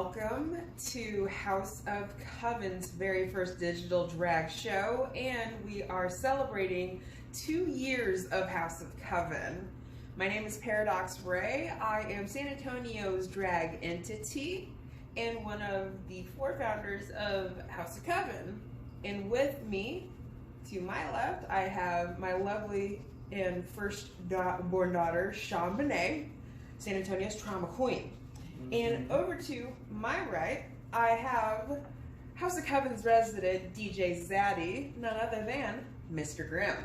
welcome to House of Coven's very first digital drag show, and we are celebrating 2 years of House of Coven. My name is Paradox Ray. I am San Antonio's drag entity and one of the 4 founders of House of Coven. And with me, to my left, I have my lovely and first-born daughter, Sean Benet, San Antonio's trauma queen. And over to my right, I have House of Coven's resident DJ Zaddy, none other than Mr. Grimm.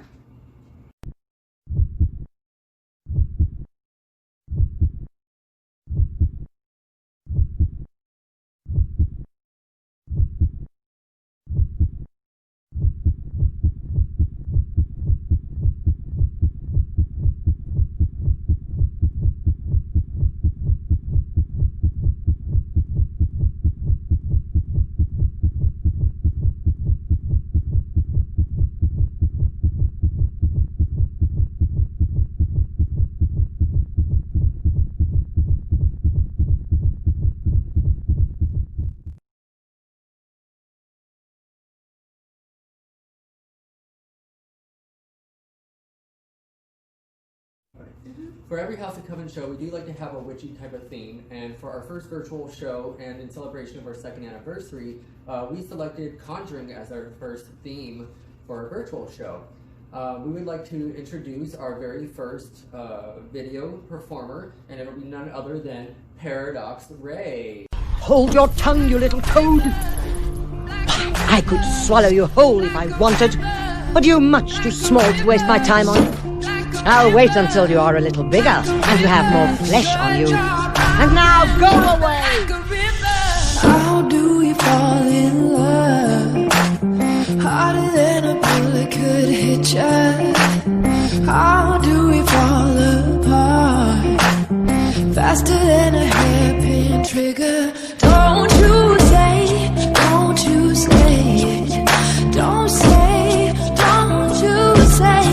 For every House of Coven show, we do like to have a witchy type of theme, and for our first virtual show and in celebration of our 2nd anniversary, we selected Conjuring as our first theme for our virtual show. We would like to introduce our very first video performer, and it'll be none other than Paradox Ray. Hold your tongue, you little toad! I could swallow you whole if I wanted, but you're much too small to waste my time on. I'll wait until you are a little bigger and you have more flesh on you. And now go away! How do we fall in love? Harder than a bullet could hit you. How do we fall apart? Faster than a hairpin trigger. Don't you say, don't you say, don't say, don't you say.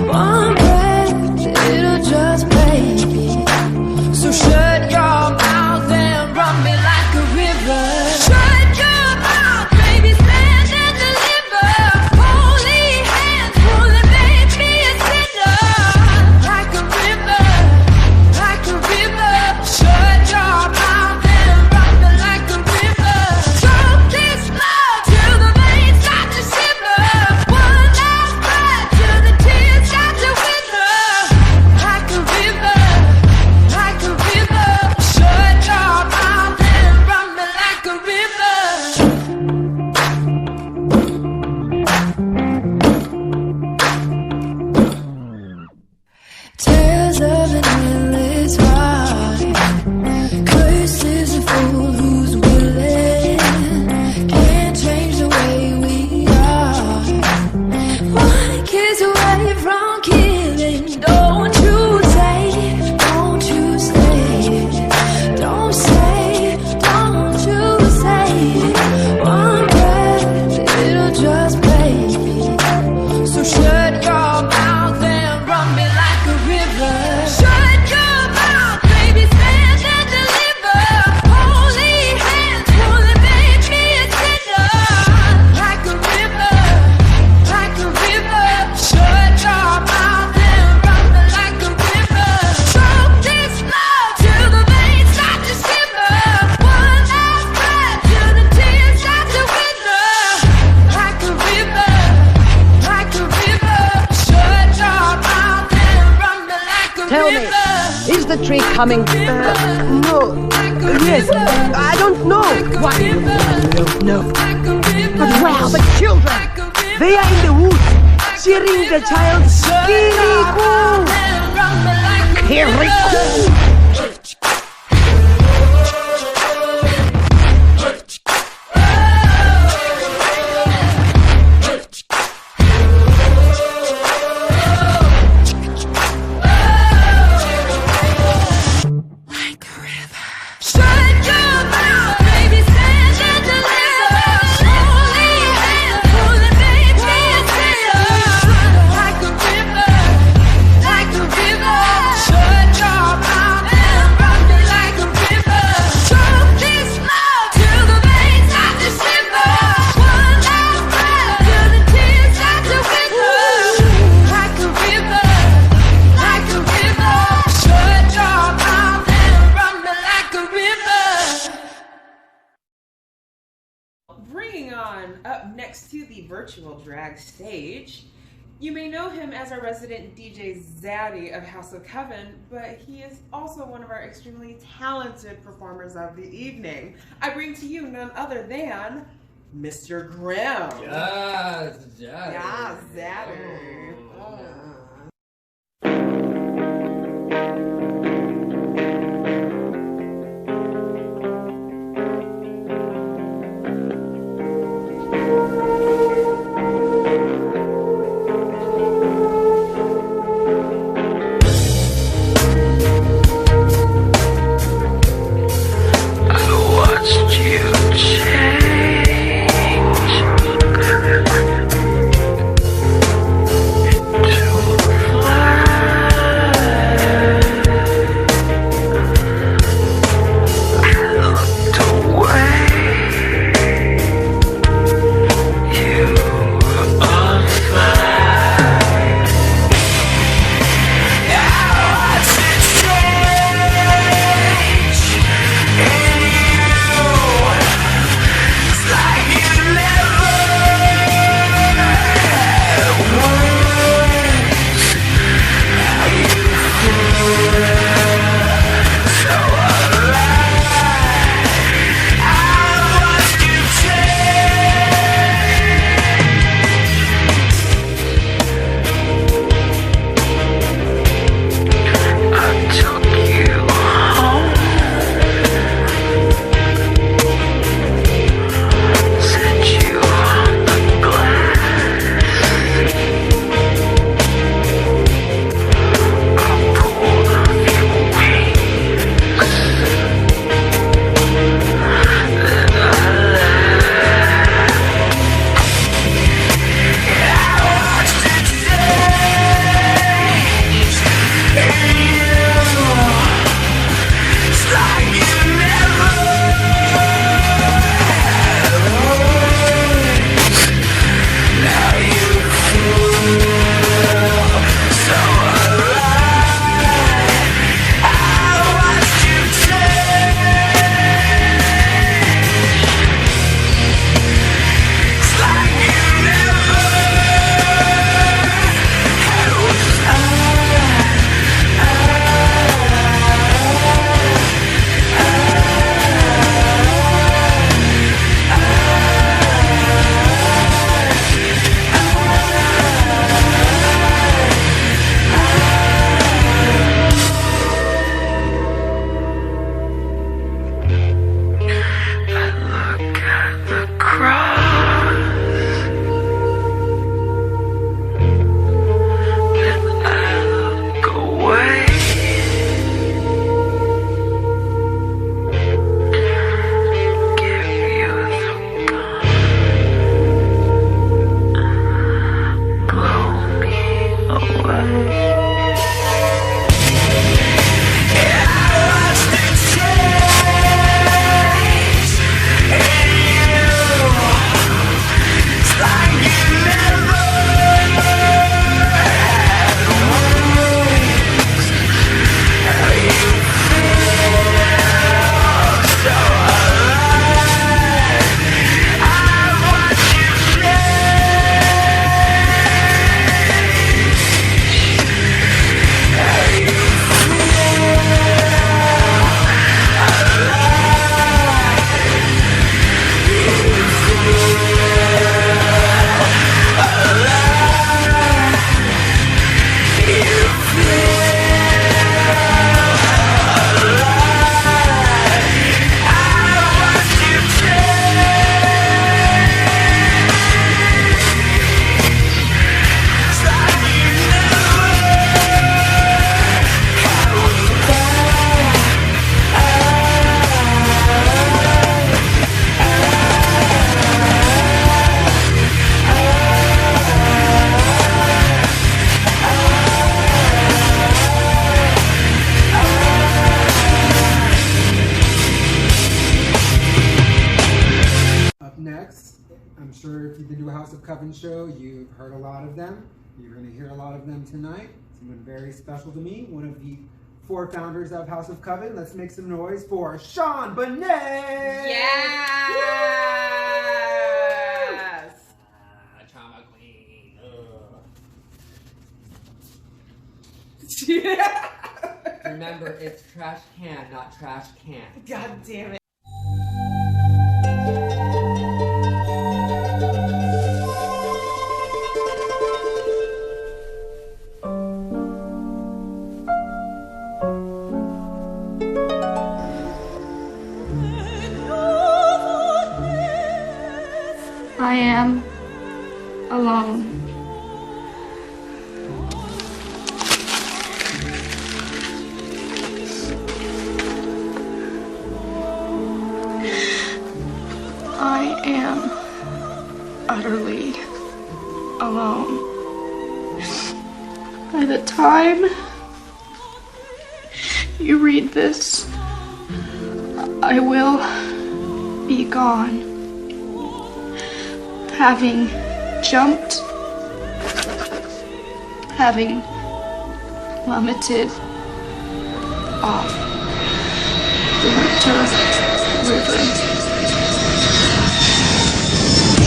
One breath, it'll just break me. So shut your mouth and run me like a river. Shut your mouth, baby, stand and deliver. Holy hands pulling, make me a sinner. Like a river, like a river. Shut your mouth and run me like a river. Choke this love till the veins start to shiver. One last breath till the tears start to wither. Like a river, like a river. Shut your mouth and run me like a river. Tales of an endless ride. Curses a fool who's willing. Can't change the way we are. One kiss away from killing. Don't you say, don't you say, don't say, don't you say. One breath, it'll just break me. So shut your mouth and run me like a river. Shut your mouth, baby, stand and deliver. Holy hands pulling, make me a sinner. Like a river, like a river. Shut your mouth and run me like a river. Choke this love till the veins start to shiver. One last breath till the tears start to wither. Like a river, like a river. Shut your mouth and run me like a Tell me, river. is the tree coming? No. Yes, I don't know. What? You don't know. But where are the children? They are in the woods, cheering the child Kirikou. Kirikou. Like a river. Shut your mouth, baby, stand and deliver. Holy hands pulling, make me a sinner. Like a river, like a river. Shut your mouth Sean up next to the virtual drag stage. You may know him as our resident DJ Zaddy of House of Coven, but he is also one of our extremely talented performers of the evening. I bring to you none other than Mr. Grimm. Yes, Zaddy. Yeah, Zaddy. House of Coven show. You've heard a lot of them. You're going to hear a lot of them tonight. Someone very special to me, one of the 4 founders of House of Coven. Let's make some noise for Sean Bonet! Yeah! Remember, it's trash can, not trash can. God damn it. I am alone. I am utterly alone. By the time you read this, I will be gone. Having jumped, having plummeted off the winter river.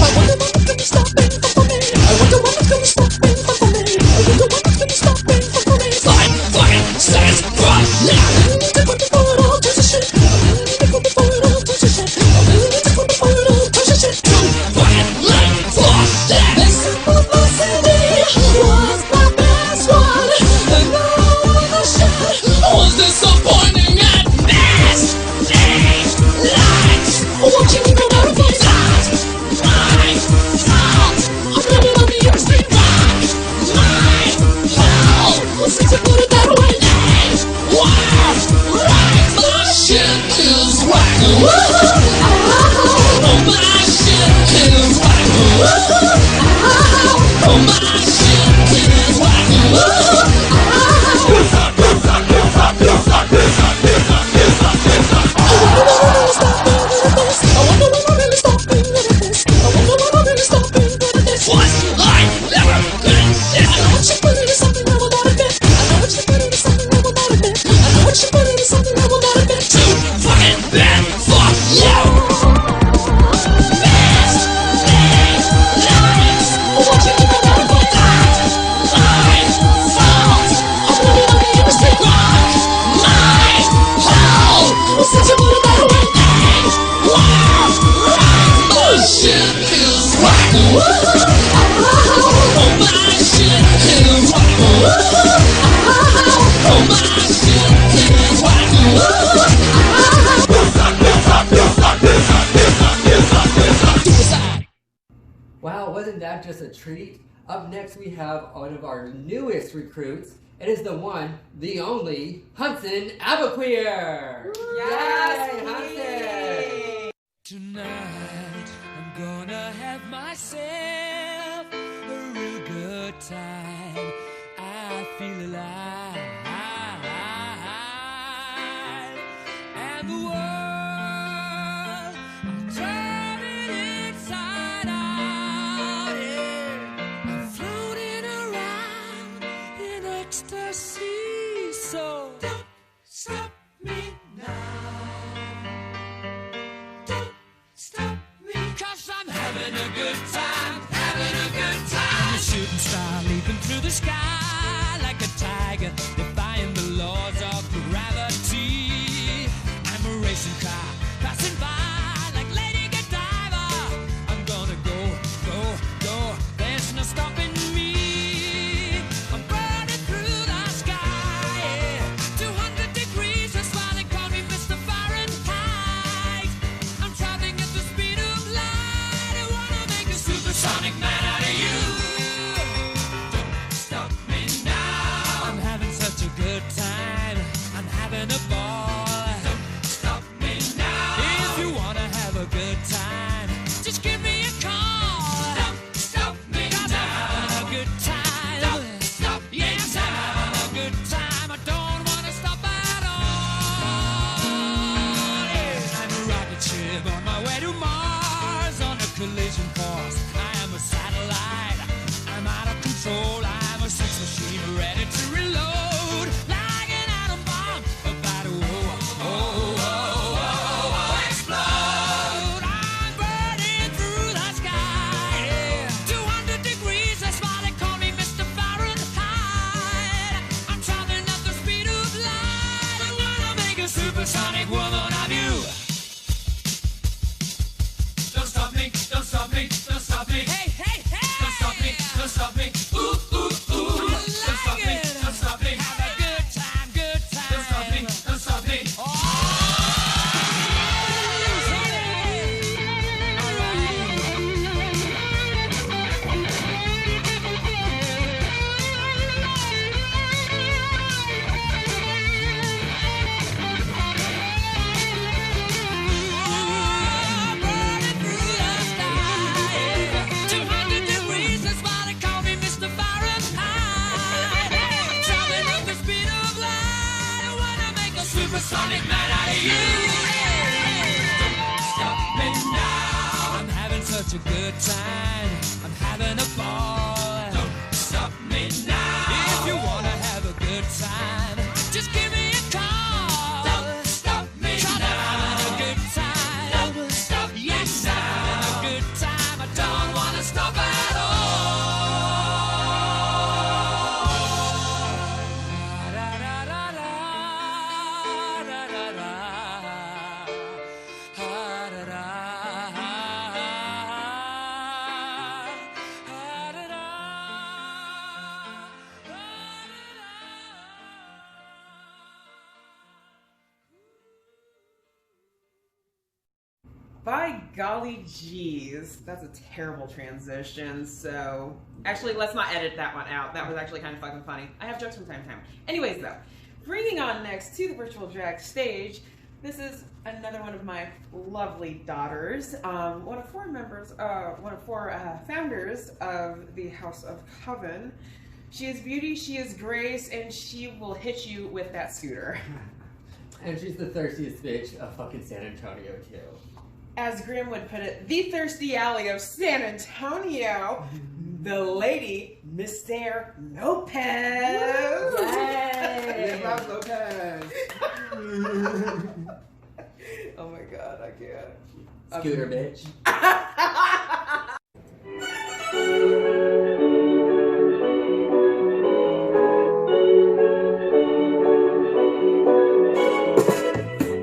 I wonder when it's gonna stop being fun for me. I wonder when it's gonna stop being fun for me. I wonder when it's gonna stop being fun for me. 5 fucking seconds from now. I really need to quit before it all turns to shit. I really need to quit before it all turns to shit. I really need to quit before it all turns to shit. Too fucking late for that. This simplicity was my best one. And all the shit was disappointing at best. These lights watching me go down a place. Since you put it that way, wow, right, my shit is whack. Oh, my shit is whack. Oh, my shit is I wonder when I really stop being good at this. I wonder when I really stop being good at this. What? I never could exist. I know what you put into something I will not admit. I know what you put into something I will not admit. I know what you put into something I will not admit. Too fucking bad. Fuck you. Miss these lights. Watching me go down a place. I found a woman on the industry. Rock my hell. Since you put it that way. Wow, right, my shit is whack. Oh, my shit is whack. Oh, my shit is whack. Wow, wasn't that just a treat? Up next we have one of our newest recruits. It is the one, the only, Hudson Abaqueer! Yes, Yay, Hudson! Tonight, I'm gonna have myself a real good time. I feel alive, and the world, I'm turning inside out. Yeah. I'm floating around in ecstasy, so don't stop me now. Don't stop me, 'cause I'm having a good time. good time. I'm having a ball. Don't stop me now. If you wanna have a good time, just give me a call. Don't stop me now. Having a good time. Don't stop me now. Having a good time. I don't wanna stop at all. Da da da da da da da. Da da da. By golly geez, that's a terrible transition. So actually, let's not edit that one out. That was actually kind of fucking funny. I have jokes from time to time. Anyways, though, bringing on next to the virtual drag stage, this is another one of my lovely daughters. One of four founders of the House of Coven. She is beauty, she is grace, and she will hit you with that scooter. And she's the thirstiest bitch of fucking San Antonio, too. As Grim would put it, the thirsty alley of San Antonio, the lady, Mr. Lopez. Yes, Rob Lopez. Oh my god, I can't. Scooter bitch.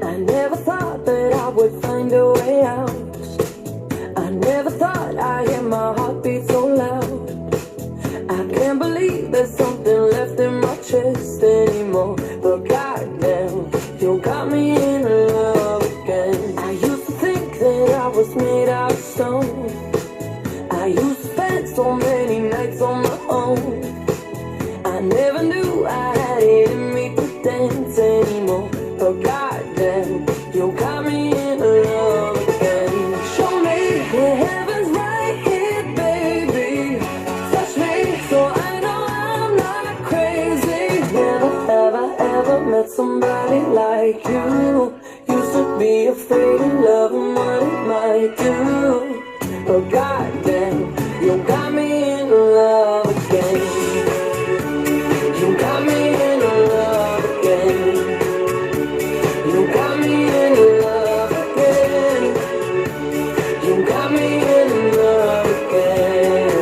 I never thought that I would find a way out. I never thought I'd hear my heartbeat so loud. I can't believe there's something left in my chest anymore. But goddamn, you got me in love again. I used to think that I was made out of stone. I used to spend so many nights on my own. I never knew I had it in me to dance anymore. But goddamn, you got me in love again. Show me that heaven's right here, baby. Touch me so I know I'm not crazy. Never have I ever met somebody like you. Used to be afraid of love and what it might do. But goddamn, you got me in love again. You got me in love again. You got me in love again. You got me in love again.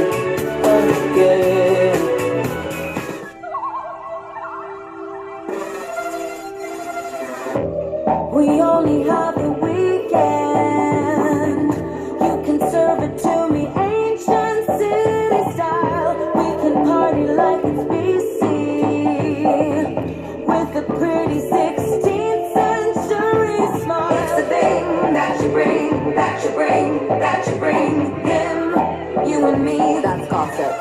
Again. We only have the weekend. You can serve it to me ancient city style. We can party like it's BC with a pretty 16th century smile. It's the thing that you bring, that you bring, that you bring. Him, you and me, that's gossip.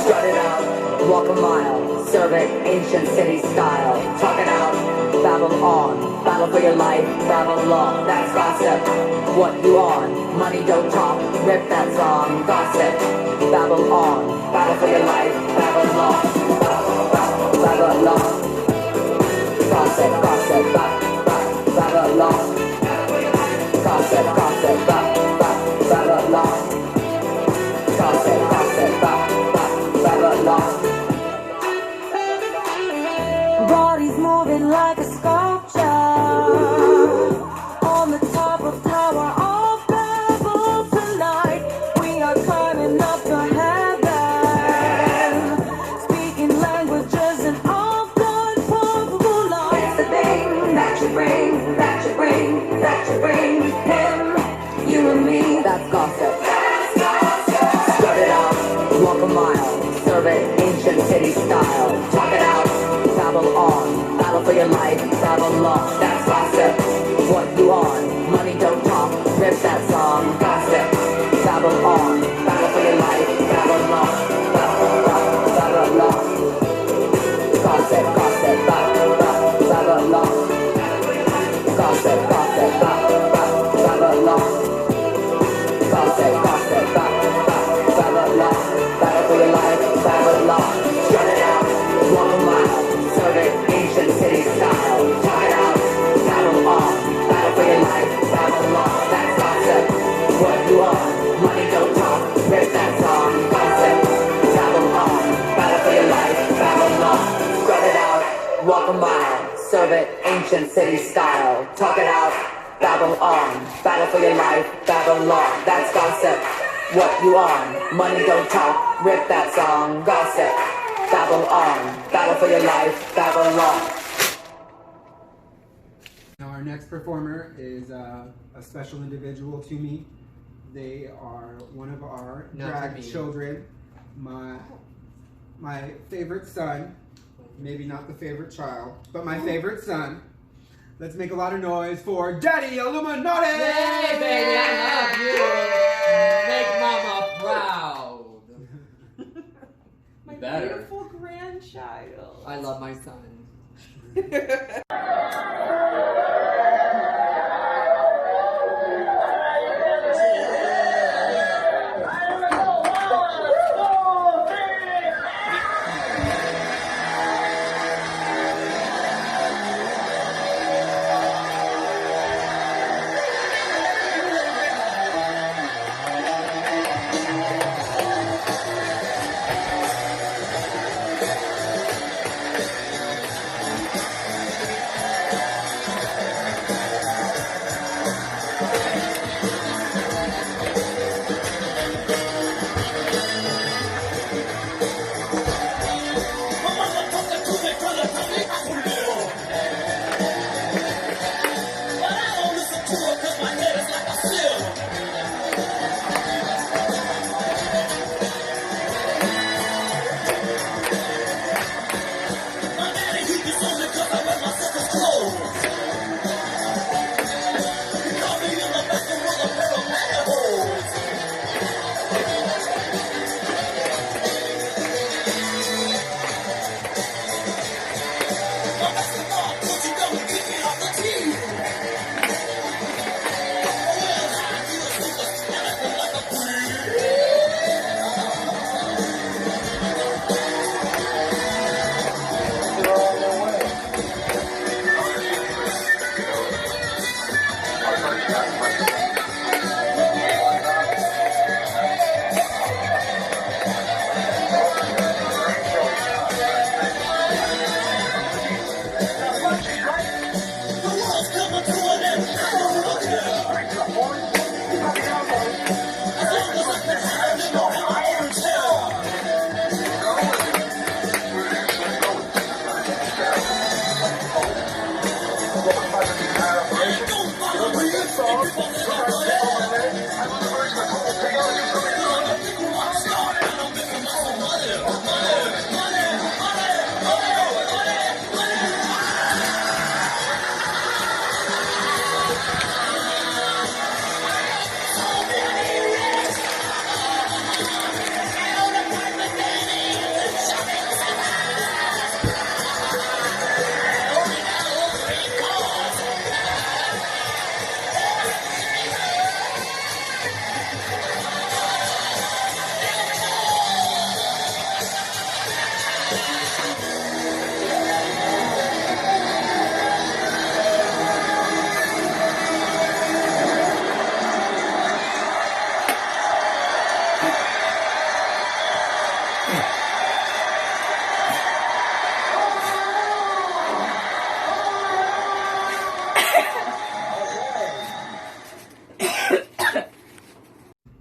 Strut it out, walk a mile, serve it ancient city style. Talk it out, babble on, battle for your life, babble long. That's gossip. What you on? Money don't talk, rip that song. Gossip, babble on, battle for your life, babble long. Babble long. Gossip, gossip, babble long. Gossip, gossip, babble long. Gossip, gossip, babble long. Bodies moving like a sculpture on the top of Tower of Babel tonight. We are climbing up to heaven, speaking languages and all good probable lies. It's the thing that you bring, that you bring, that you bring. Him, you and me, that's gossip. That's gossip. Strut it out, walk a mile, serve it ancient city style. Talk it out, babble on, battle for your life, babble long. That's gossip. What you on? Money don't talk, rip that song. Gossip, babble on, battle for your life, babble long. Babble long. Gossip, gossip, babble long. Gossip, gossip, babble long. Gossip, gossip, babble long. Battle for your life, babble long. Strut it out, walk a mile, serve it ancient city style. Talk it out, babble on, battle for your life, babble long. That's gossip. What you on? city style. Talk it out, babble on. Battle for your life, babble on. That's gossip. What you on? Money don't talk. Rip that song. Gossip. Babble on. Battle for your life, babble on. Now our next performer is a special individual to me. They are one of our drag children. My favorite son, maybe not the favorite child, but my favorite son. Let's make a lot of noise for Daddy Illuminati! Yay, baby, I love you! Make mama proud. My Better. beautiful grandchild. I love my son.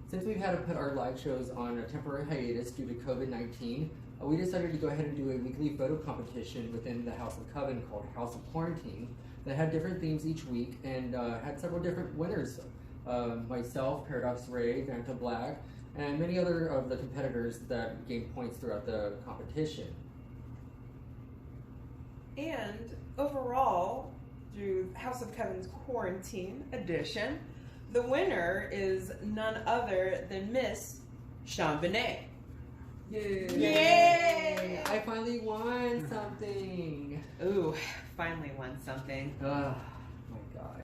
Since we've had to put our live shows on a temporary hiatus due to COVID-19, we decided to go ahead and do a weekly photo competition within the House of Coven called House of Quarantine that had different themes each week and had several different winners. Myself, Paradox Ray, Vanta Black, and many other of the competitors that gained points throughout the competition. And overall, through House of Coven's Quarantine edition, the winner is none other than Miss Sean Benet. Yay! Yay! I finally won something! Ooh, finally won something. Oh my god.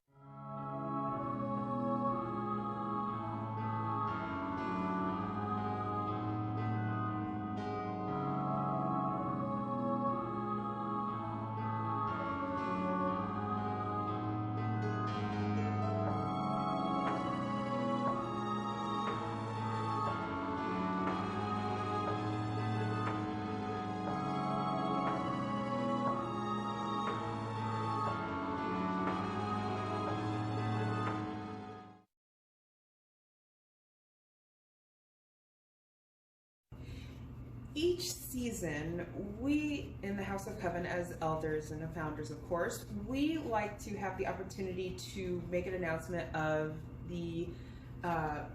Each season, we in the House of Coven, as elders and founders, of course, we like to have the opportunity to make an announcement of the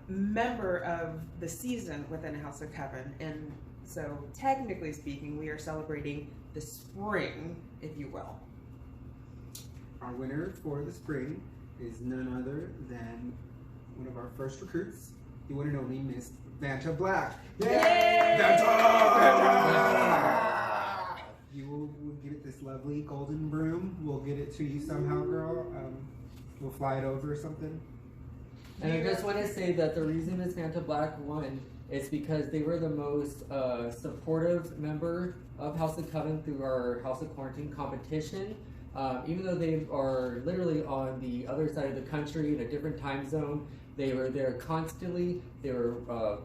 member of the season within the House of Coven. And so, technically speaking, we are celebrating the spring, if you will. Our winner for the spring is none other than one of our first recruits, the one and only Miss Vanta Black. Yay! Vanta! You will give it this lovely golden broom. We'll get it to you somehow, girl. We'll fly it over or something. And I just want to say that the reason Miss Vanta Black won is because they were the most supportive member of House of Coven through our House of Quarantine competition. Even though they are literally on the other side of the country in a different time zone, they were there constantly, they were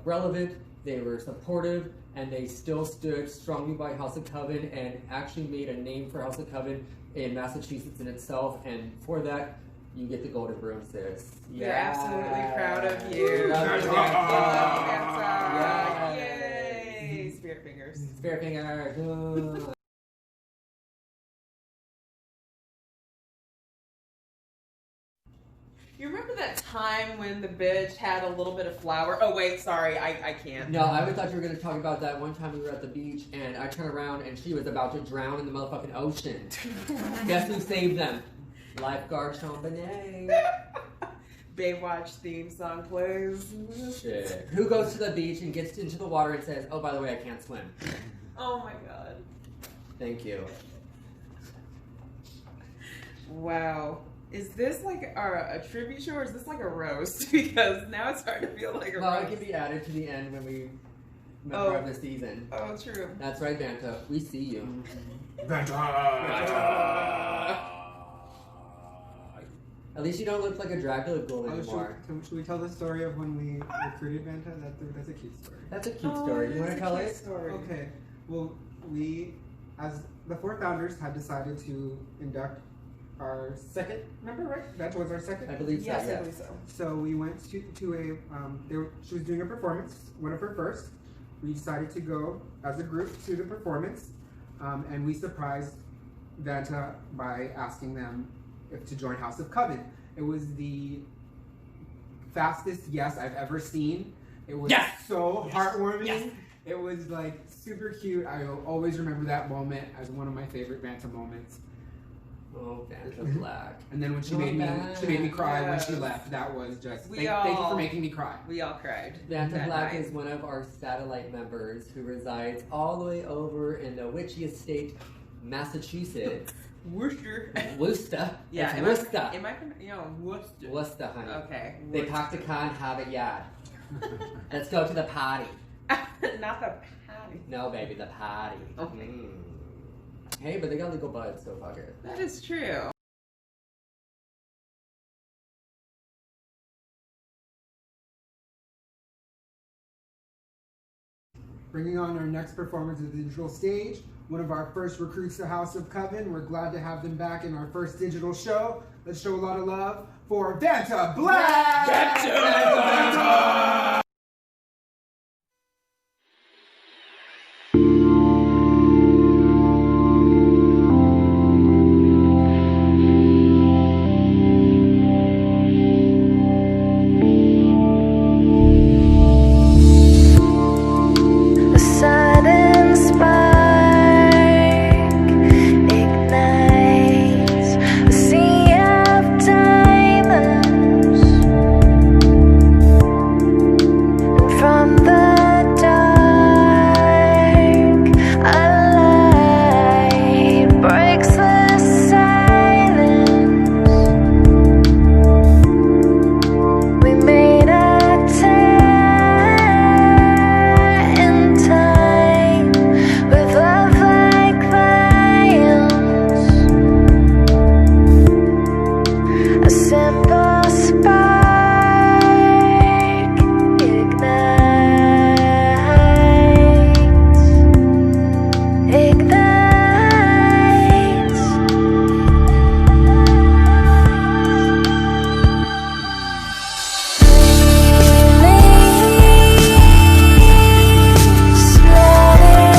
relevant, they were supportive, and they still stood strongly by House of Coven and actually made a name for House of Coven in Massachusetts in itself. And for that, you get the golden broom, sis. We're absolutely proud of you. Yay! Spirit fingers. Spirit fingers. You remember that time when the bitch had a little bit of flour? Oh wait, sorry, I can't. No, I thought you were going to talk about that one time we were at the beach and I turned around and she was about to drown in the motherfucking ocean. Guess who saved them? Lifeguard Chambonnet. Baywatch theme song plays. Shit. Who goes to the beach and gets into the water and says, oh, by the way, I can't swim? Oh my god. Thank you. Wow. Is this like a tribute show or is this like a roast? Because now it's starting to feel like a Well, roast. it can be added to the end when we member of the season. Oh, true. That's right, Vanta. We see you. At least you don't look like a Dracula ghoul anymore. Should we tell the story of when we recruited Vanta? That's a cute story. That's a cute story. You want to tell it? Story. Okay. Well, we, as the 4 founders, had decided to induct our second member, right? That was our second? I believe so, Yes, yes. I believe so. So we went to a, she was doing a performance, one of her first. We decided to go as a group to the performance, and we surprised Vanta by asking them to join House of Coven. It was the fastest yes I've ever seen. It was so heartwarming. Yes. It was like super cute. I will always remember that moment as one of my favorite Vanta moments. Oh, Vanta Black. And then when she made me cry when she left. That was just thank you for making me cry. We all cried. Vanta that Black night. is one of our satellite members who resides all the way over in the witchy estate, Massachusetts. Worcester. Worcester. Yeah, It's Worcester. Am I Worcester? Worcester, honey. Okay. They packed the car and have it yard. Let's go to the party. Not the patty. No, baby, the party. Okay. Hey, but they got legal buds, so fuck it. That is true. Bringing on our next performance of the digital stage, one of our first recruits to House of Coven. We're glad to have them back in our first digital show. Let's show a lot of love for Vanta Black! Vanta! A sudden spark ignites a sea of diamonds, and from the dark a light breaks the silence. We made a in time with love like violence. A simple spark ignites. Spreading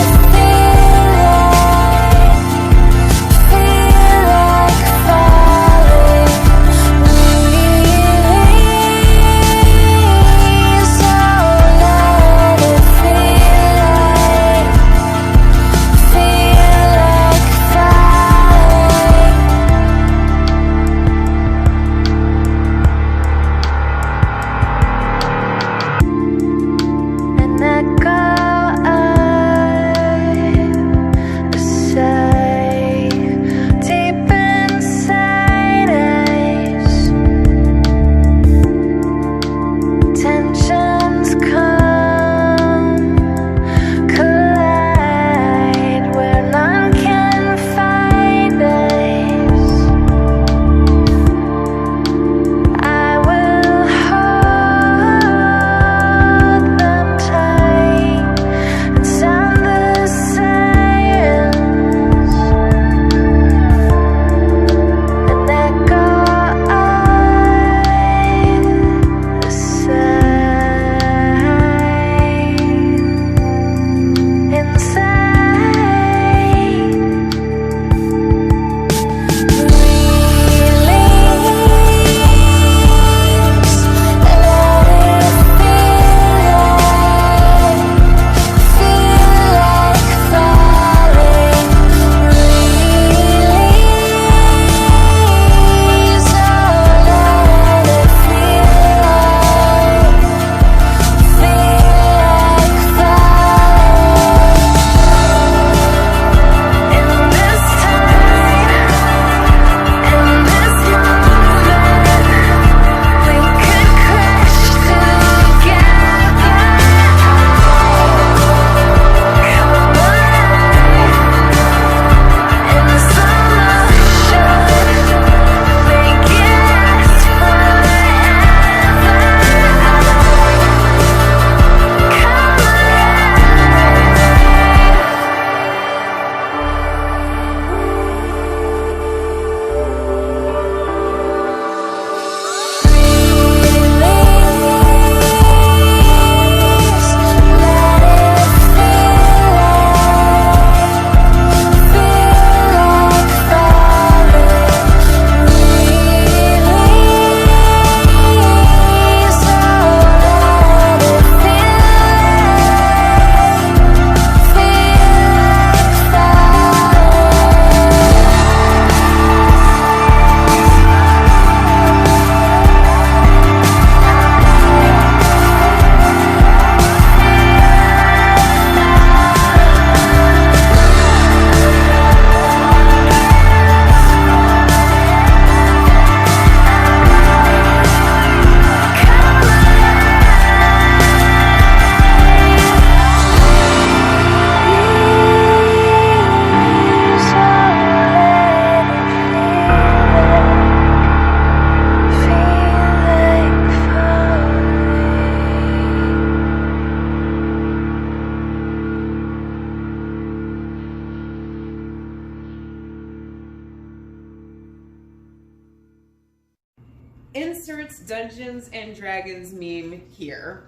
inserts Dungeons and Dragons meme here.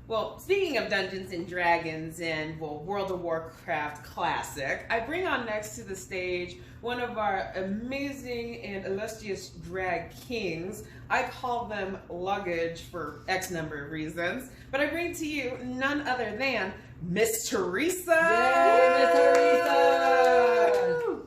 Well, speaking of Dungeons and Dragons and World of Warcraft classic, I bring on next to the stage one of our amazing and illustrious drag kings. I call them luggage for X number of reasons, but I bring to you none other than Miss Teresa. Yay, Miss Teresa! Woo!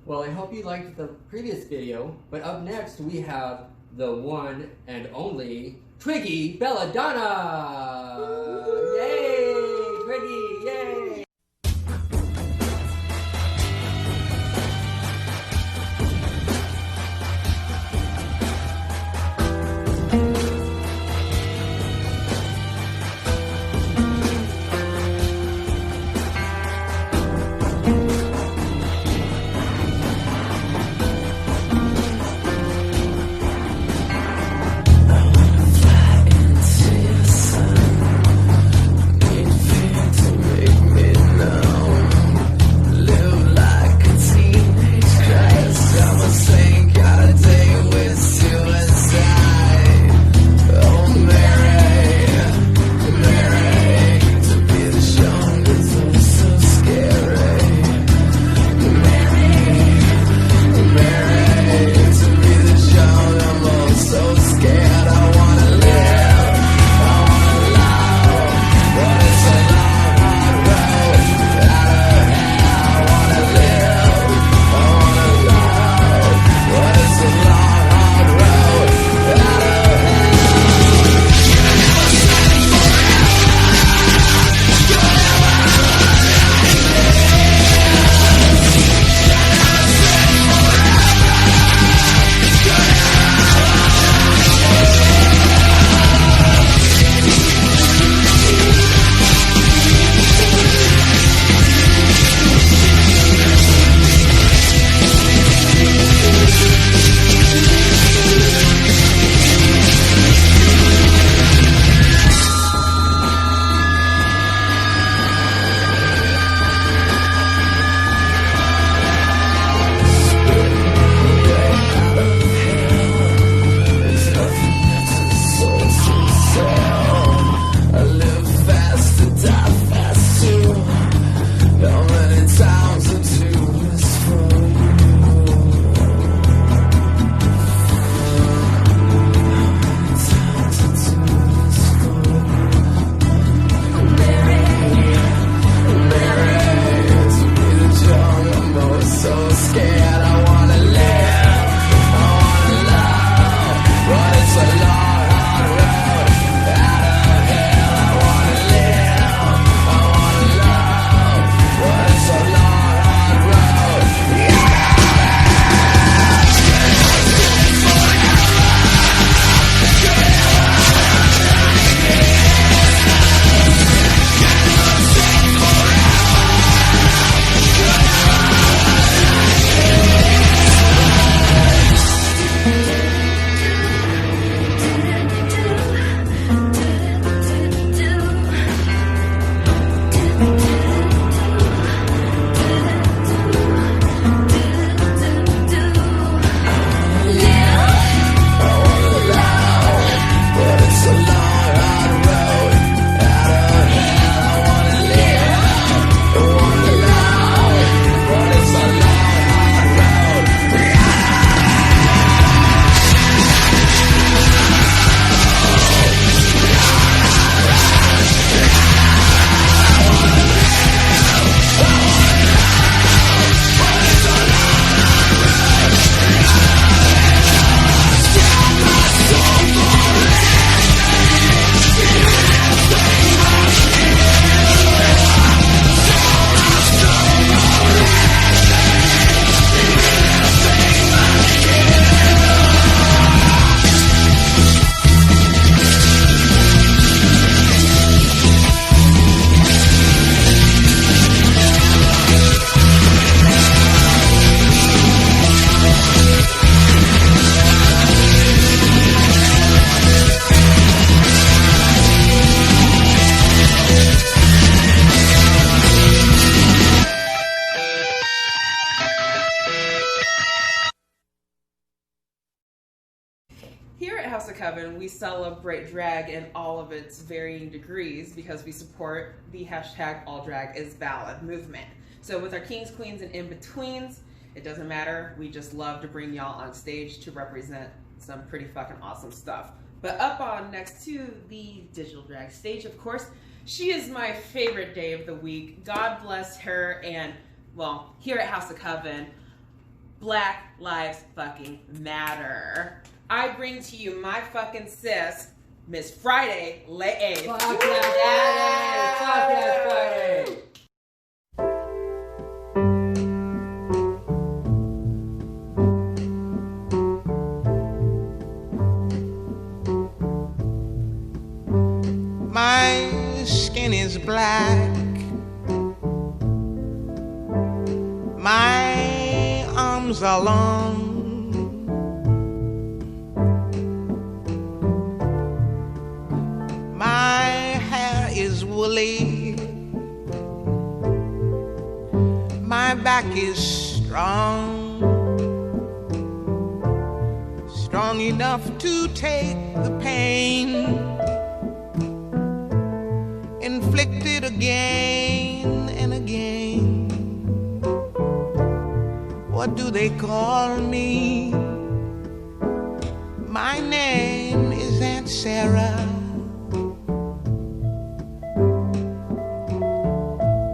Well, I hope you liked the previous video, but up next we have the one and only Twiggy Belladonna! Yay! Twiggy, yay! at House of Coven, we celebrate drag in all of its varying degrees because we support the hashtag All Drag is Valid movement. So with our kings, queens, and in-betweens, it doesn't matter. We just love to bring y'all on stage to represent some pretty fucking awesome stuff. But up on next to the digital drag stage, of course, she is my favorite day of the week. God bless her. And, well, here at House of Coven, Black Lives fucking matter. I bring to you my fucking sis, Miss Friday Lay. Podcast Friday! Podcast Friday! My skin is black. My arms are long. My hair is woolly. My back is strong. Strong enough to take the pain inflicted again and again. What do they call me? My name is Aunt Sarah.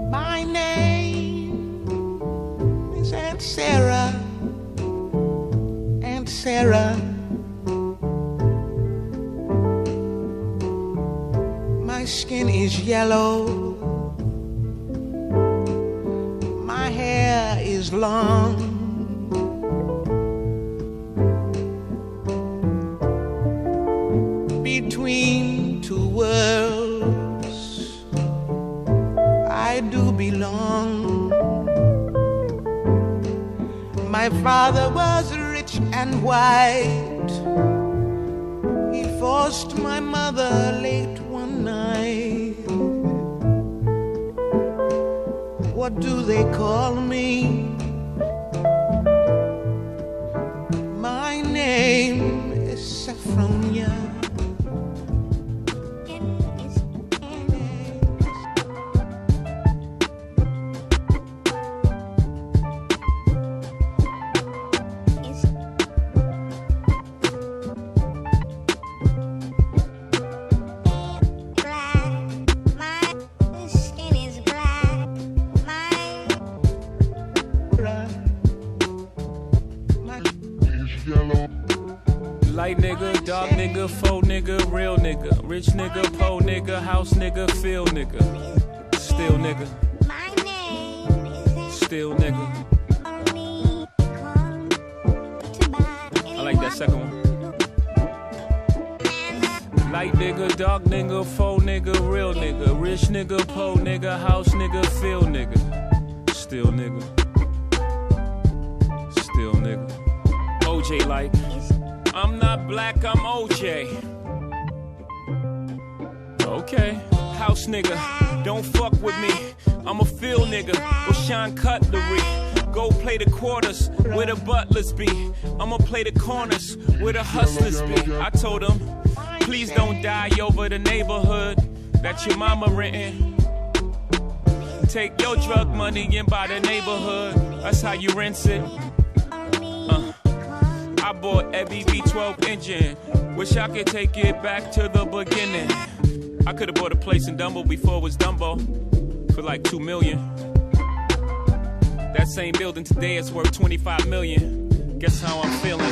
My name is Aunt Sarah. Aunt Sarah. My skin is yellow. My hair is long. Between two worlds, I do belong. My father was rich and white. He forced my mother late one night. What do they call me? My name is Saffronia. Light nigga, dark nigga, faux nigga, real nigga, rich nigga, po nigga, house nigga, feel nigga, still nigga, still nigga. I like that second one. Light nigga, dark nigga, faux nigga, real nigga, rich nigga, po nigga, house nigga, feel nigga, still nigga, still nigga. OJ like. I'm not black, I'm OJ. Okay, house nigga, don't fuck with me. I'm a field nigga with Sean Cutlery. Go play the quarters where the butlers be. I'ma play the corners where the hustlers be. I told them, please don't die over the neighborhood that your mama renting. Take your drug money and buy the neighborhood. That's how you rinse it. I bought a V12 engine. Wish I could take it back to the beginning. I could've bought a place in Dumbo before it was Dumbo for like $2 million. That same building today is worth $25 million. Guess how I'm feeling?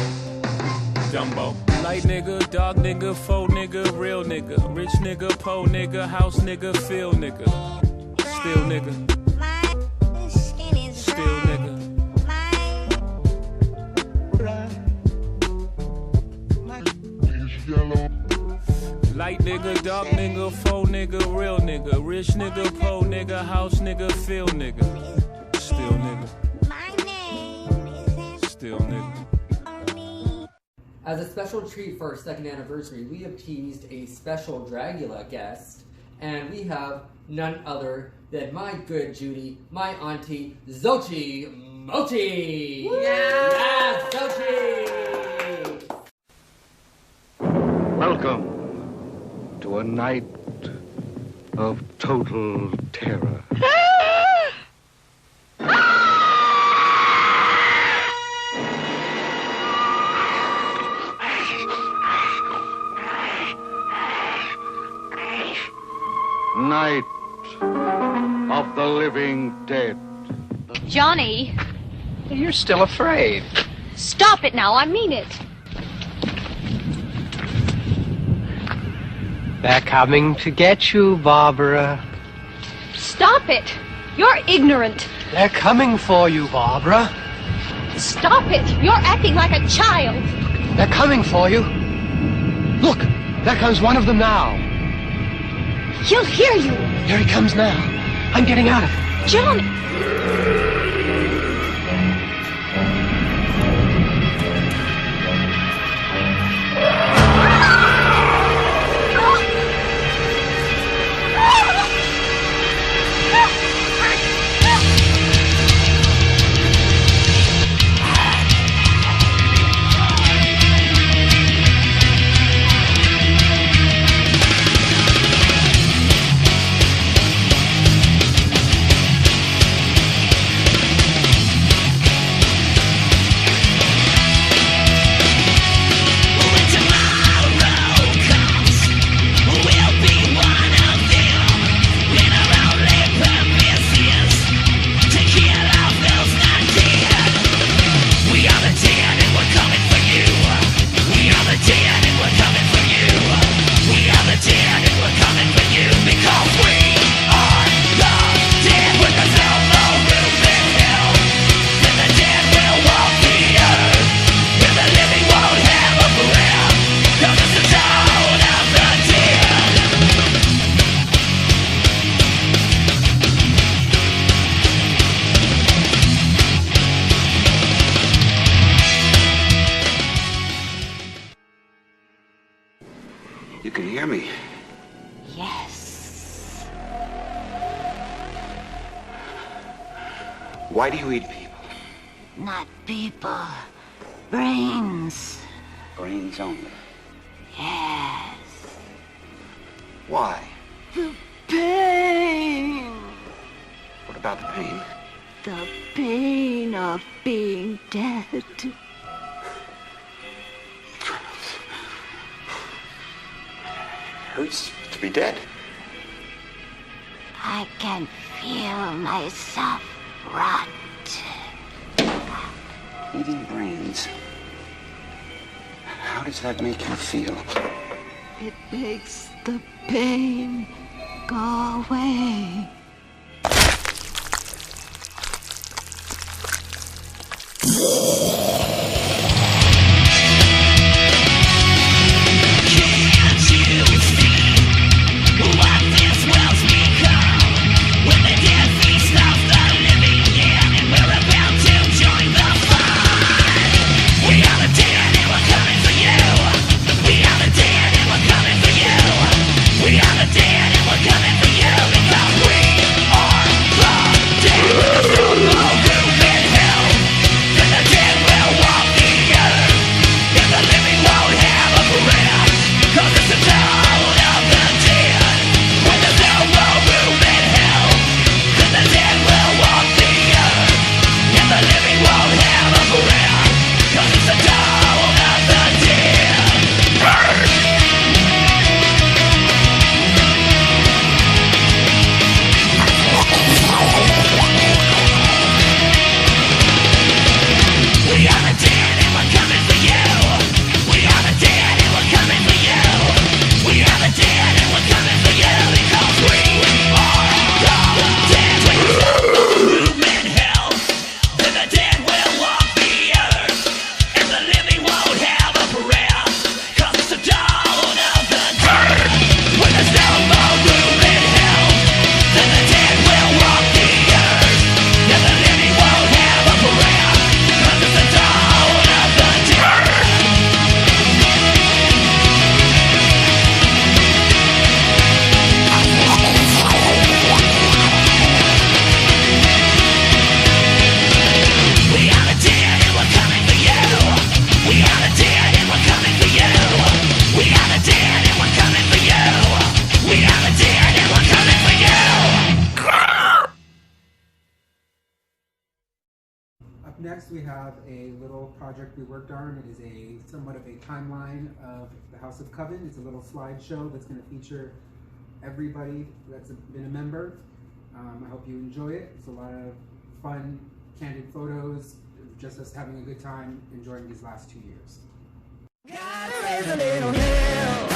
Dumbo. Light nigga, dark nigga, faux nigga, real nigga, rich nigga, po nigga, house nigga, feel nigga, still nigga, still nigga. Light nigga, dark nigga, faux nigga, real nigga, rich nigga, po nigga, house nigga, feel nigga, still nigga, still nigga. As a special treat for our second anniversary, we have teased a special Dragula guest, and we have none other than my good Judy, my auntie, Xochi Mochi! Yeah! Yes, Xochi! Welcome to a night of total terror. Night of the living dead. Johnny. You're still afraid. Stop it now, I mean it. They're coming to get you, Barbara. Stop it. You're ignorant. They're coming for you, Barbara. Stop it. You're acting like a child. They're coming for you. Look, there comes one of them now. He'll hear you. Here he comes now. I'm getting out of it. Johnny. You can hear me. Yes. Why do you eat people? Not people. Brains. Brains only. Yes. Why? The pain. What about the pain? The pain of being dead. Hurts to be dead. I can feel myself rot. Eating brains. How does that make you feel? It makes the pain go away. We are the dead and we're coming for you because we Up next, we have a little project we worked on. It is a somewhat of a timeline of the House of Coven. It's a little slideshow that's going to feature everybody that's been a member. I hope you enjoy it. It's a lot of fun, candid photos, just us having a good time enjoying these last 2 years. Gotta raise a little hell.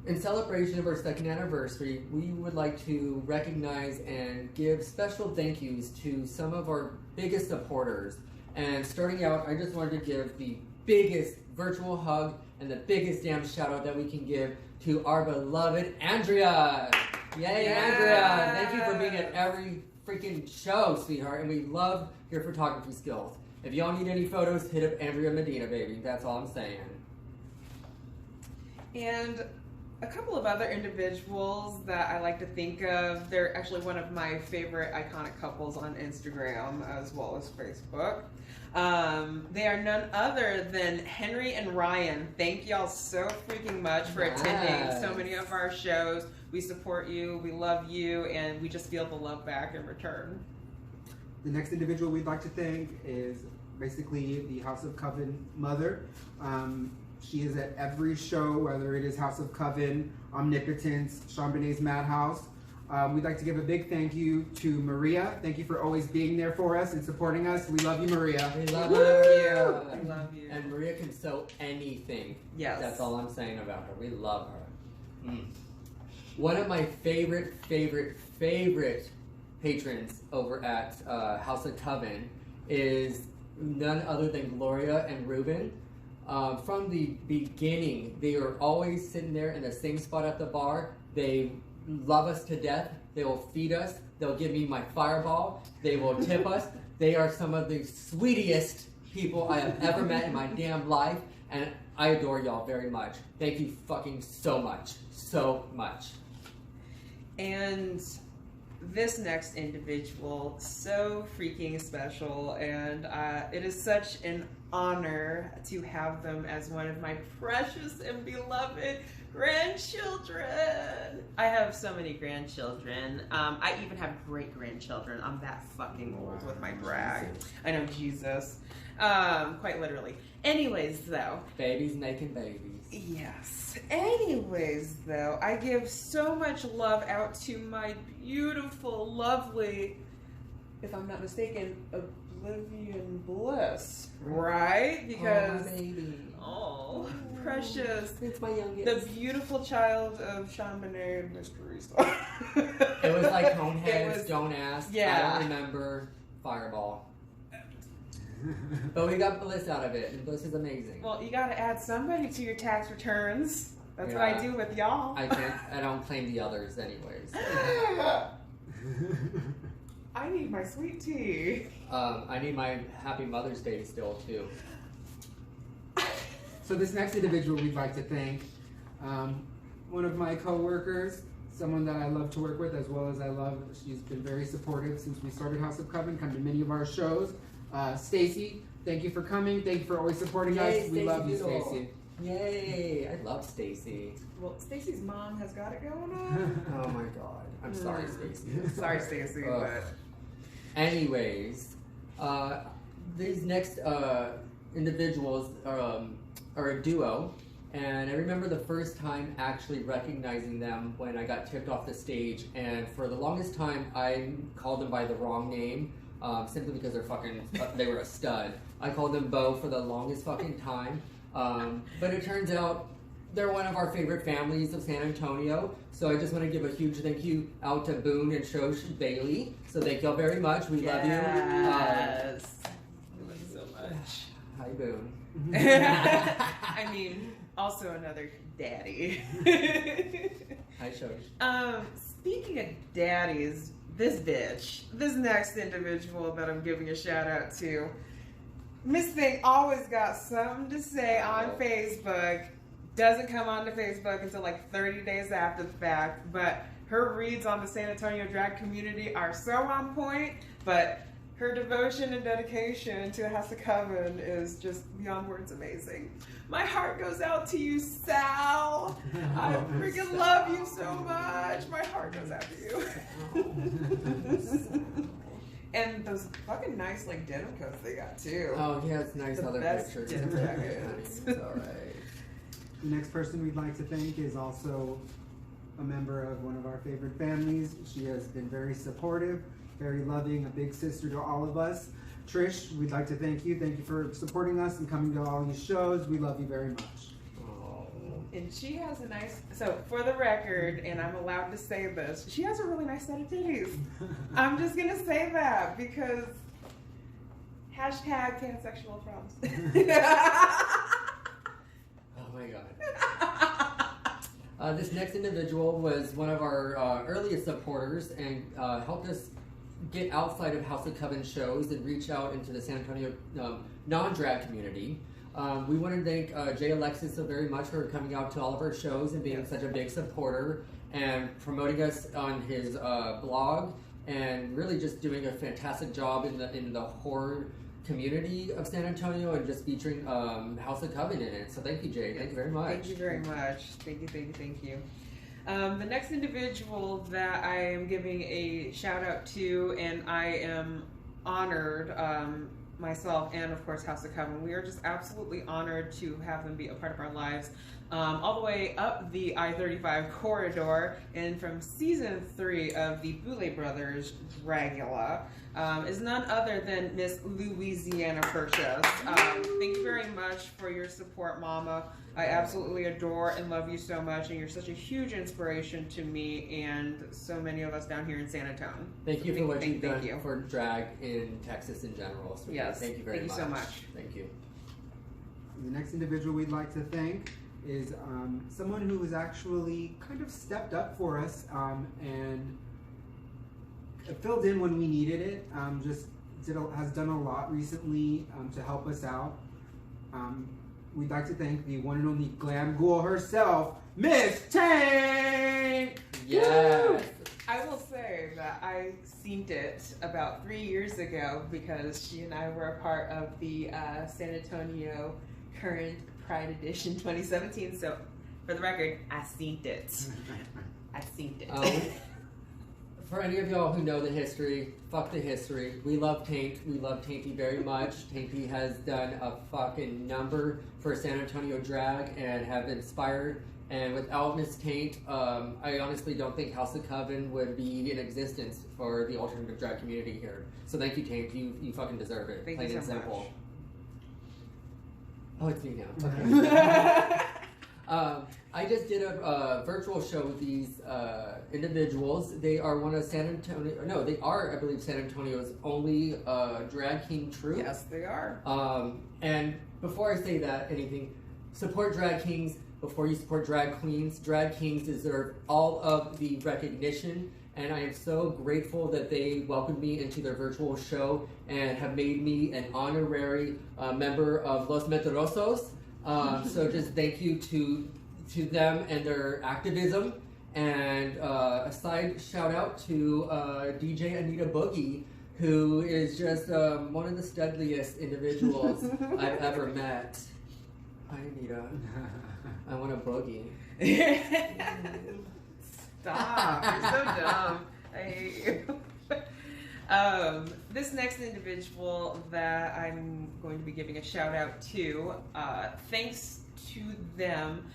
In celebration of our second anniversary, we would like to recognize and give special thank yous to some of our biggest supporters. And starting out, I just wanted to give the biggest virtual hug and the biggest damn shout out that we can give to our beloved Andrea. Yay, Andrea! Thank you for being at every freaking show, sweetheart, and we love your photography skills. If y'all need any photos, hit up Andrea Medina, baby. That's all I'm saying. And a couple of other individuals that I like to think of. They're actually one of my favorite iconic couples on Instagram as well as Facebook. They are none other than Henry and Ryan. Thank y'all so freaking much for attending so many of our shows. We support you, we love you, and we just feel the love back in return. The next individual we'd like to thank is basically the House of Coven mother. She is at every show, whether it is House of Coven, Omnipotence, Chambonet's Madhouse. We'd like to give a big thank you to Maria. Thank you for always being there for us and supporting us. We love you, Maria. We love you. We love you. And Maria can sew anything. Yes. That's all I'm saying about her. We love her. One of my favorite patrons over at House of Coven is none other than Gloria and Ruben. From the beginning, they are always sitting there in the same spot at the bar. They love us to death. They will feed us. They'll give me my fireball. They will tip us. They are some of the sweetest people I have ever met in my damn life, and I adore y'all very much. Thank you fucking so much. So much. And this next individual, so freaking special, and it is such an honor to have them as one of my precious and beloved grandchildren. I have so many grandchildren. I even have great-grandchildren. I'm that fucking old with my brag. I know, Jesus. Quite literally. Anyways, though. Babies making babies. Yes. Anyways, though, I give so much love out to my beautiful, lovely, if I'm not mistaken, Oblivion Bliss, right? Because, oh, precious. It's my youngest. The beautiful child of Chambonnet Mysteries. It was like Homeheads, Don't Ask, yeah. I don't remember, Fireball. But we got Bliss out of it, and Bliss is amazing. Well, you gotta add somebody to your tax returns. That's what I do with y'all. I don't claim the others anyways. I need my sweet tea. I need my Happy Mother's Day still, too. So this next individual we'd like to thank, one of my co-workers, someone that I love to work with, as well as she's been very supportive since we started House of Coven, come to many of our shows. Stacy, thank you for coming. Thank you for always supporting us. We love you, Stacy. Yay! I love Stacy. Well, Stacy's mom has got it going on. Oh my god. I'm sorry, Stacy. Sorry, Stacy, but... Anyways, these next individuals are a duo, and I remember the first time actually recognizing them when I got tipped off the stage, and for the longest time I called them by the wrong name, simply because they were a stud. I called them Bo for the longest fucking time, but it turns out they're one of our favorite families of San Antonio, so I just want to give a huge thank you out to Boone and Xochi Bailey. So thank y'all very much. We love you. Yes. We love you so much. Hi, Boone. I mean, also another daddy. Hi, Xochi. Speaking of daddies, this next individual that I'm giving a shout out to, Miss Thing always got something to say on Facebook. Doesn't come onto Facebook until like 30 days after the fact, but her reads on the San Antonio drag community are so on point, but her devotion and dedication to House of Coven is just beyond words amazing. My heart goes out to you, Sal. I freaking love you so much. My heart goes out to you. And those fucking nice like denim coats they got too. Oh, he has nice the other best pictures. denim jackets. It's alright. The next person we'd like to thank is also a member of one of our favorite families. She has been very supportive, very loving, a big sister to all of us. Trish, we'd like to thank you. Thank you for supporting us and coming to all these shows. We love you very much. And she has a nice, so for the record, and I'm allowed to say this, she has a really nice set of titties. I'm just going to say that because hashtag pansexual problems. Oh my god. This next individual was one of our earliest supporters and helped us get outside of House of Coven shows and reach out into the San Antonio non-drag community. We want to thank Jay Alexis so very much for coming out to all of our shows and being such a big supporter and promoting us on his blog and really just doing a fantastic job in the horror community of San Antonio and just featuring House of Coven in it. So thank you, Jay. Thank you very much. Thank you very much. Thank you. The next individual that I am giving a shout out to, and I am honored, myself and of course House of Coven, we are just absolutely honored to have them be a part of our lives, all the way up the I-35 corridor, and from season 3 of the Boulay Brothers Dragula is none other than Miss Louisiana Purchase. Thank you very much for your support, Mama. I absolutely adore and love you so much, and you're such a huge inspiration to me and so many of us down here in San Antonio. Thank you for what you've done for drag in Texas in general. So yes, thank you very much. Thank you so much. Thank you. The next individual we'd like to thank is someone who has actually kind of stepped up for us and filled in when we needed it. Has done a lot recently to help us out. We'd like to thank the one and only glam ghoul herself, Miss Tank! Yes! Woo! I will say that I synced it about 3 years ago because she and I were a part of the San Antonio Current Pride Edition 2017. So, for the record, I synced it. For any of y'all who know the history, fuck the history. We love Taint. We love Tainty very much. Tainty has done a fucking number for San Antonio drag and have inspired. And without Miss Taint, I honestly don't think House of Coven would be in existence for the alternative drag community here. So thank you, Taint. You fucking deserve it. Thank Plain you and so simple. much. Oh, it's me now. Okay. I just did a virtual show with these individuals. They are one of San Antonio. No, they are, I believe, San Antonio's only drag king troupe. Yes, they are. And before I say anything, support drag kings before you support drag queens. Drag kings deserve all of the recognition, and I am so grateful that they welcomed me into their virtual show and have made me an honorary member of Los Mentirosos. So just thank you to them and their activism, And a side shout out to DJ Anita Boogie, who is just one of the studliest individuals I've ever met. Hi, Anita. I want a boogie. Stop. You're so dumb. I hate you. This next individual that I'm going to be giving a shout out to, thanks to them,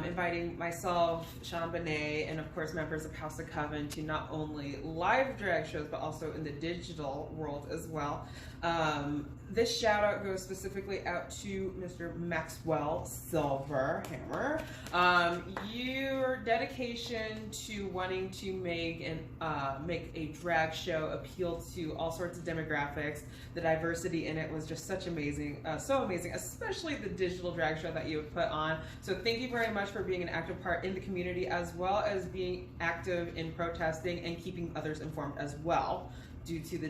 inviting myself, Sean Bonet, and of course members of House of Coven to not only live drag shows but also in the digital world as well. This shout out goes specifically out to Mr. Maxwell Silverhammer. Your dedication to wanting to make a drag show appeal to all sorts of demographics, the diversity in it was just such amazing, so amazing, especially the digital drag show that you have put on. So thank you very much for being an active part in the community, as well as being active in protesting and keeping others informed as well, due to the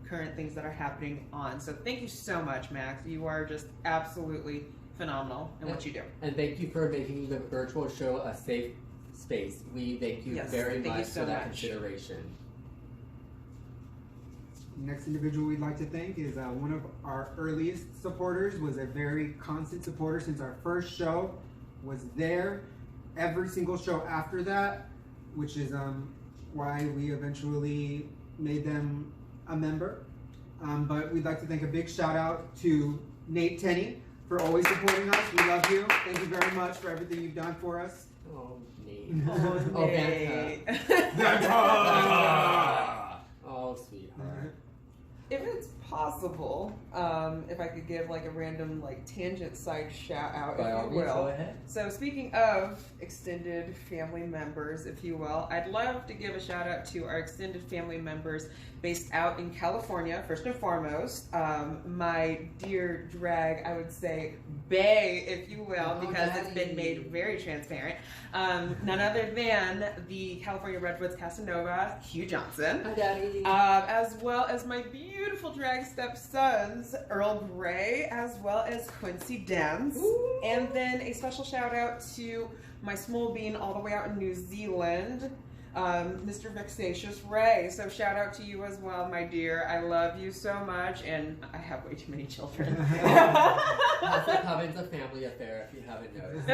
current things that are happening on. So thank you so much, Max. You are just absolutely phenomenal in what you do. And thank you for making the virtual show a safe space. We thank you very much for that consideration. Next individual we'd like to thank is one of our earliest supporters, was a very constant supporter since our first show, was there every single show after that, which is why we eventually made them a member. But we'd like to thank a big shout out to Nate Tenney for always supporting us. We love you. Thank you very much for everything you've done for us. Oh, Nate. Oh, Nate. Oh, sweetheart. If it's possible, if I could give like a random tangent side shout out, if you will. Go ahead. So speaking of extended family members, if you will, I'd love to give a shout out to our extended family members based out in California, first and foremost. My dear drag, I would say bae, if you will, because it's been made very transparent. None other than the California Redwoods Casanova, Hugh Johnson. Hi, Daddy. As well as my beautiful drag stepsons, Earl Grey, as well as Quincy Dance. Ooh. And then a special shout out to my small bean all the way out in New Zealand, Mr. Vexatious Ray. So shout out to you as well, my dear. I love you so much, and I have way too many children. House of Coven's a family affair, if you haven't noticed.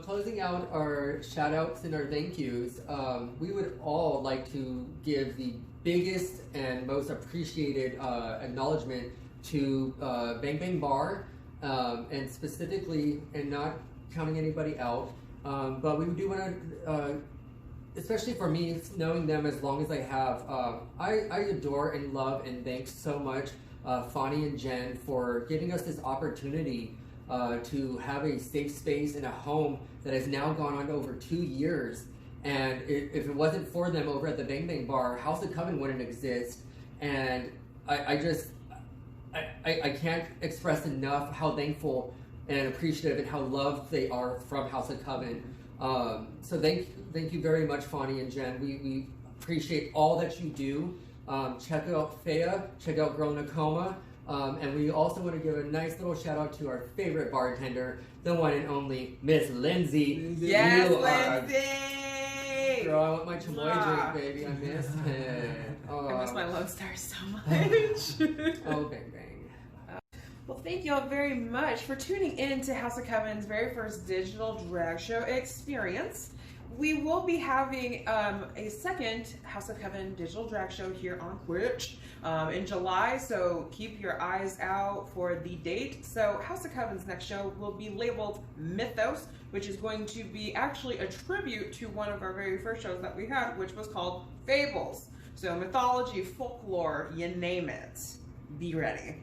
Closing out our shout outs and our thank yous, we would all like to give the biggest and most appreciated acknowledgement to Bang Bang Bar, and specifically, and not counting anybody out, but we do want to, especially for me, knowing them as long as I have, I adore and love and thank so much Fonnie and Jen for giving us this opportunity to have a safe space in a home that has now gone on over 2 years. And if it wasn't for them over at the Bang Bang Bar, House of Coven wouldn't exist. And I can't express enough how thankful and appreciative and how loved they are from House of Coven. So thank you very much, Fonnie and Jen. We appreciate all that you do. Check out Fea, check out Girl Nakoma. And we also want to give a nice little shout out to our favorite bartender, the one and only Miss Lindsay. Yes, Lindsay! Girl, I want my chamoy drink, baby. I miss it. Oh. I miss my Lone Star so much. Oh, bang, bang. Well, thank you all very much for tuning in to House of Coven's very first digital drag show experience. We will be having a second House of Coven digital drag show here on Twitch in July, so keep your eyes out for the date. So House of Coven's next show will be labeled Mythos, which is going to be actually a tribute to one of our very first shows that we had, which was called Fables. So mythology, folklore, you name it. Be ready.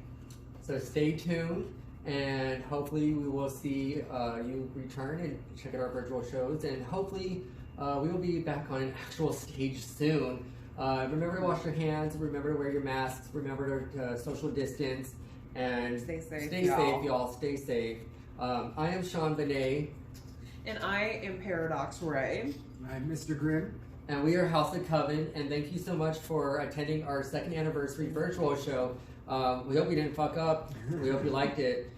So stay tuned, and hopefully we will see you return and check out our virtual shows, and hopefully we will be back on an actual stage soon. Remember to wash your hands, remember to wear your masks, remember to social distance, and stay safe, stay safe, y'all. Stay safe. I am Sean Bonet. And I am Paradox Ray. I'm Mr. Grimm. And we are House of Coven, and thank you so much for attending our 2nd anniversary virtual show. We hope we didn't fuck up. We hope you liked it.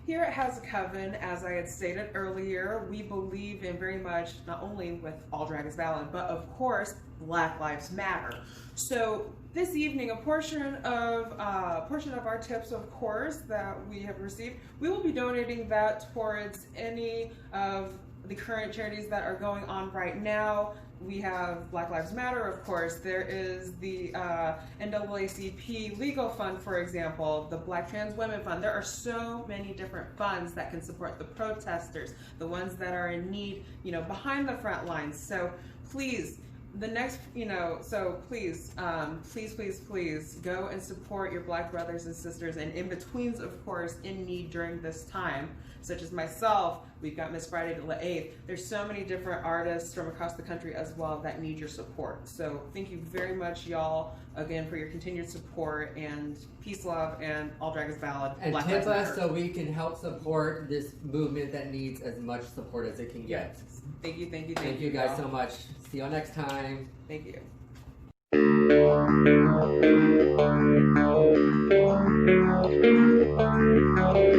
Here at House of Coven, as I had stated earlier, we believe in very much not only with All Drag is Valid, but of course, Black Lives Matter. So this evening, a portion of our tips, of course, that we have received, we will be donating that towards any of the current charities that are going on right now. We have Black Lives Matter, of course. There is the NAACP Legal Fund, for example, the Black Trans Women Fund. There are so many different funds that can support the protesters, the ones that are in need, behind the front lines. So please, please go and support your Black brothers and sisters and in-betweens, of course, in need during this time, such as myself. We've got Miss Friday the 8th. There's so many different artists from across the country as well that need your support. So thank you very much, y'all, again, for your continued support, and peace, love, and All Drag is Valid. And tip us so we can help support this movement that needs as much support as it can get. Thank you, thank you, thank you guys so much. See y'all next time. Thank you. Thank you.